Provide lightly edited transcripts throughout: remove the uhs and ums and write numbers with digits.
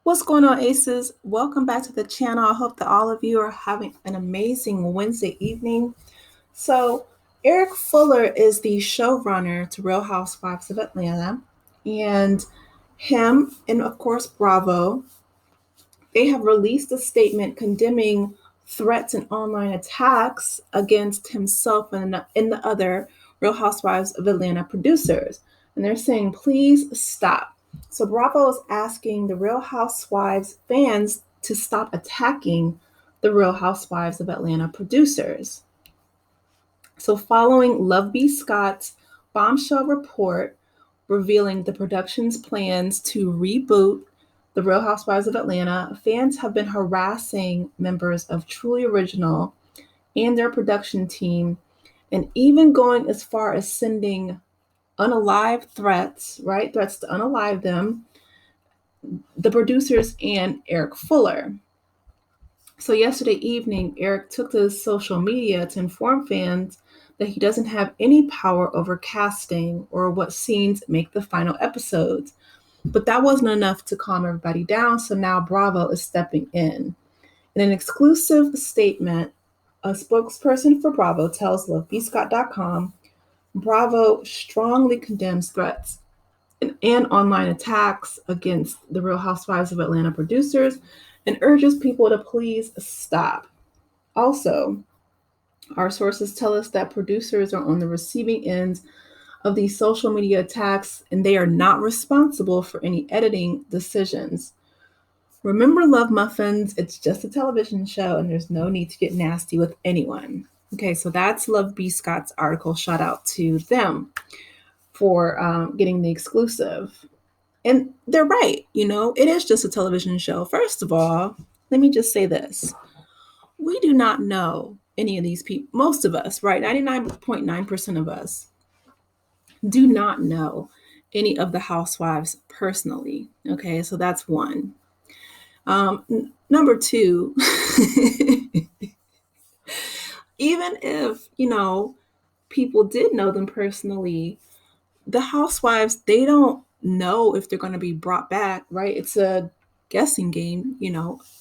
What's going on, Aces? Welcome back to the channel. I hope that all of you are having an amazing Wednesday evening. So, Eric Fuller is the showrunner to Real Housewives of Atlanta, and him and, of course, Bravo, they have released a statement condemning threats and online attacks against himself and the other Real Housewives of Atlanta producers. And they're saying, please stop. So Bravo is asking the Real Housewives fans to stop attacking the Real Housewives of Atlanta producers. So following Love B. Scott's bombshell report revealing the production's plans to reboot The Real Housewives of Atlanta, fans have been harassing members of Truly Original and their production team, and even going as far as sending unalive threats, right? Threats to unalive them, the producers and Eric Fuller. So yesterday evening, Eric took to social media to inform fans that he doesn't have any power over casting or what scenes make the final episodes. But that wasn't enough to calm everybody down, so now Bravo is stepping in. In an exclusive statement, a spokesperson for Bravo tells LoveBScott.com, Bravo strongly condemns threats and online attacks against the Real Housewives of Atlanta producers and urges people to please stop. Also, our sources tell us that producers are on the receiving end of these social media attacks and they are not responsible for any editing decisions. Remember, Love Muffins, it's just a television show and there's no need to get nasty with anyone. Okay, so that's Love B. Scott's article. Shout out to them for getting the exclusive. And they're right, it is just a television show. First of all, let me just say this. We do not know any of these people. Most of us, right? 99.9% of us do not know any of the housewives personally. Okay, so that's one. Number two, even if, people did know them personally, the housewives, they don't know if they're going to be brought back, right? It's a guessing game,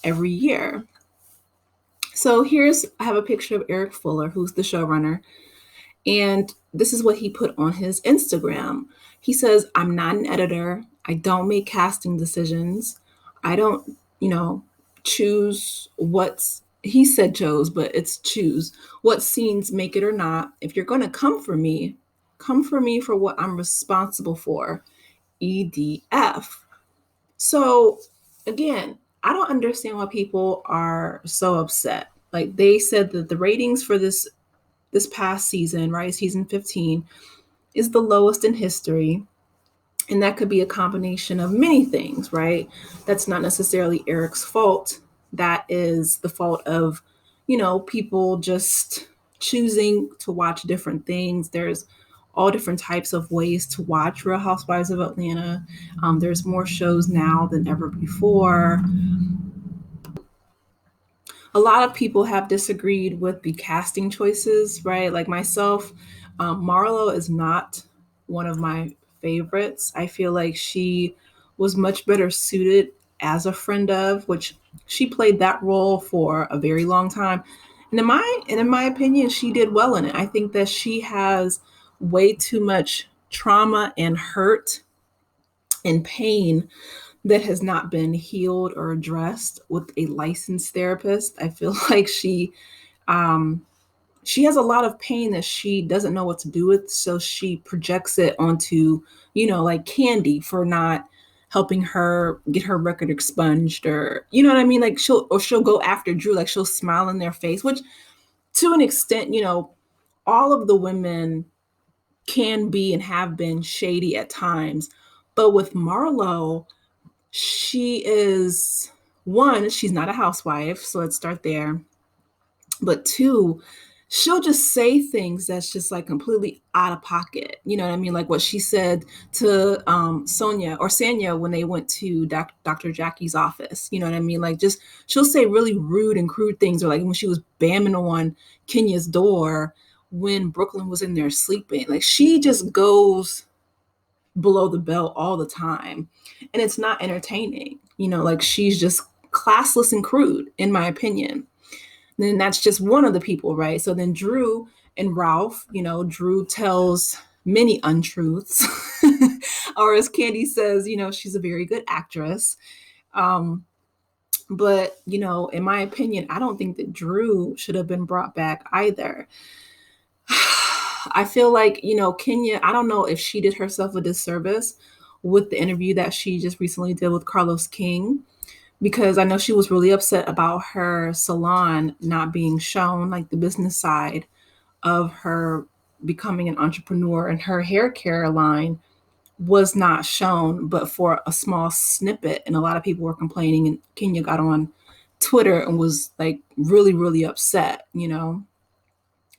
every year. So I have a picture of Eric Fuller, who's the showrunner, and this is what he put on his Instagram. He says, I'm not an editor. I don't make casting decisions. I don't, choose he said chose, but it's choose what scenes make it or not. If you're going to come for me for what I'm responsible for. EDF. So again, I don't understand why people are so upset. Like, they said that the ratings for this past season, right, season 15, is the lowest in history. And that could be a combination of many things, right? That's not necessarily Eric's fault. That is the fault of, people just choosing to watch different things. There's all different types of ways to watch Real Housewives of Atlanta. There's more shows now than ever before. A lot of people have disagreed with the casting choices, right? Like myself, Marlo is not one of my favorites. I feel like she was much better suited as a friend of, which she played that role for a very long time. And in my opinion, she did well in it. I think that she has way too much trauma and hurt and pain that has not been healed or addressed with a licensed therapist. I feel like she has a lot of pain that she doesn't know what to do with, so she projects it onto, like Candy for not helping her get her record expunged, or you know what I mean? Like she'll go after Drew, like she'll smile in their face, which to an extent, all of the women can be and have been shady at times. But with Marlo, she is, one, she's not a housewife, so let's start there. But two, she'll just say things that's just like completely out of pocket. You know what I mean? Like what she said to Sonia or Sanya when they went to Dr. Jackie's office. You know what I mean? Like, just she'll say really rude and crude things, or like when she was bamming on Kenya's door when Brooklyn was in there sleeping. Like, she just goes below the belt all the time, and it's not entertaining. like she's just classless and crude, in my opinion. And then that's just one of the people, right? So then Drew and Ralph, Drew tells many untruths, or as Candy says, she's a very good actress. But, in my opinion, I don't think that Drew should have been brought back either. I feel like, Kenya, I don't know if she did herself a disservice with the interview that she just recently did with Carlos King, because I know she was really upset about her salon not being shown, like the business side of her becoming an entrepreneur, and her hair care line was not shown, but for a small snippet. And a lot of people were complaining, and Kenya got on Twitter and was like really, really upset.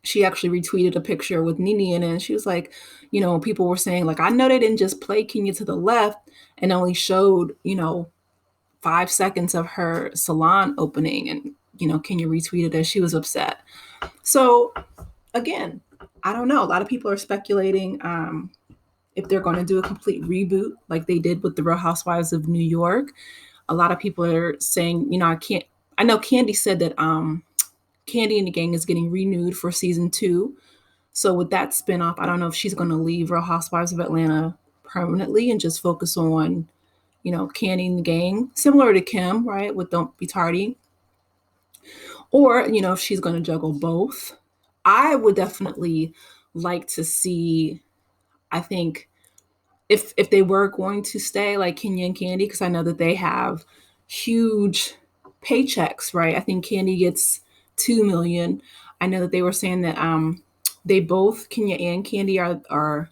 She actually retweeted a picture with Nene in it, and she was like, people were saying, like, I know they didn't just play Kenya to the left and only showed, 5 seconds of her salon opening. And, Kenya retweeted it. She was upset. So again, I don't know. A lot of people are speculating if they're going to do a complete reboot like they did with the Real Housewives of New York. A lot of people are saying, I know Candy said that Candy and the Gang is getting renewed for season 2. So with that spinoff, I don't know if she's going to leave Real Housewives of Atlanta permanently and just focus on, Candy and the Gang, similar to Kim, right, with Don't Be Tardy. Or, if she's going to juggle both. I would definitely like to see, I think, if they were going to stay like Kenya and Candy, because I know that they have huge paychecks, right? I think Candy gets $2 million. I know that they were saying that they both, Kenya and Candy, are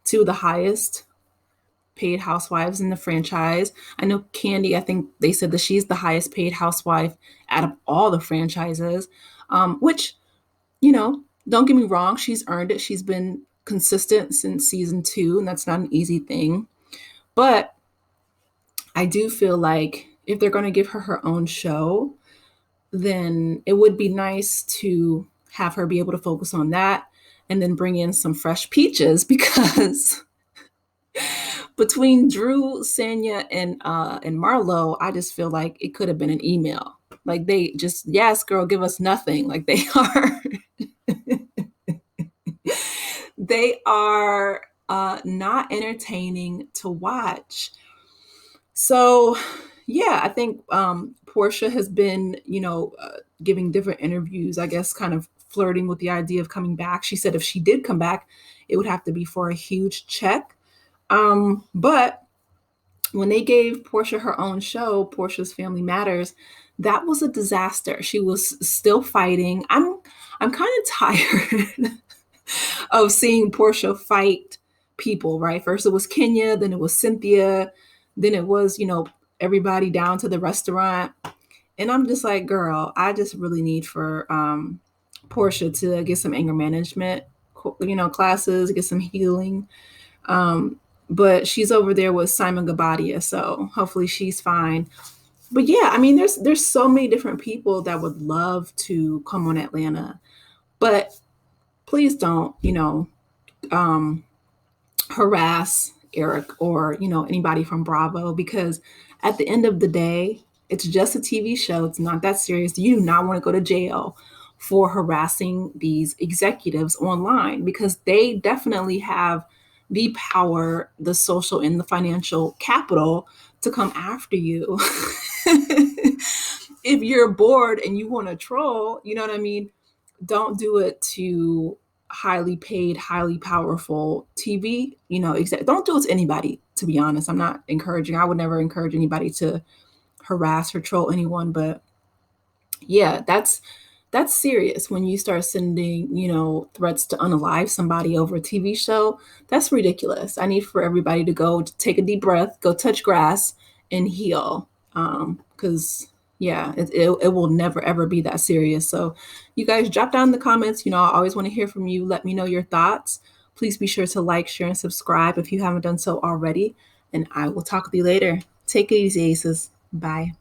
two of the highest paid housewives in the franchise. I know Candy, I think they said that she's the highest paid housewife out of all the franchises, which, don't get me wrong, she's earned it. She's been consistent since season 2, and that's not an easy thing. But I do feel like if they're going to give her her own show, then it would be nice to have her be able to focus on that and then bring in some fresh peaches, because between Drew, Sanya, and Marlo, I just feel like it could have been an email. Like they just, yes, girl, give us nothing. Like they are, they are not entertaining to watch. So, yeah, I think Portia has been, giving different interviews, I guess, kind of flirting with the idea of coming back. She said if she did come back, it would have to be for a huge check. But when they gave Portia her own show, Portia's Family Matters, that was a disaster. She was still fighting. I'm kind of tired of seeing Portia fight people, right? First it was Kenya, then it was Cynthia, then it was, everybody down to the restaurant. And I'm just like, girl, I just really need for Portia to get some anger management, classes, get some healing. But she's over there with Simon Gabadia, so hopefully she's fine. But yeah, I mean, there's so many different people that would love to come on Atlanta, but please don't, harass Eric or, anybody from Bravo, because at the end of the day, it's just a TV show. It's not that serious. You do not want to go to jail for harassing these executives online, because they definitely have the power, the social, and the financial capital to come after you. If you're bored and you want to troll, you know what I mean? Don't do it to highly paid, highly powerful TV, don't do it to anybody, to be honest. I would never encourage anybody to harass or troll anyone. But yeah, that's serious when you start sending, threats to unalive somebody over a TV show. That's ridiculous. I need for everybody to go take a deep breath, go touch grass, and heal. Because yeah, it will never ever be that serious. So you guys drop down in the comments. I always want to hear from you. Let me know your thoughts. Please be sure to like, share, and subscribe if you haven't done so already. And I will talk with you later. Take it easy, Aces. Bye.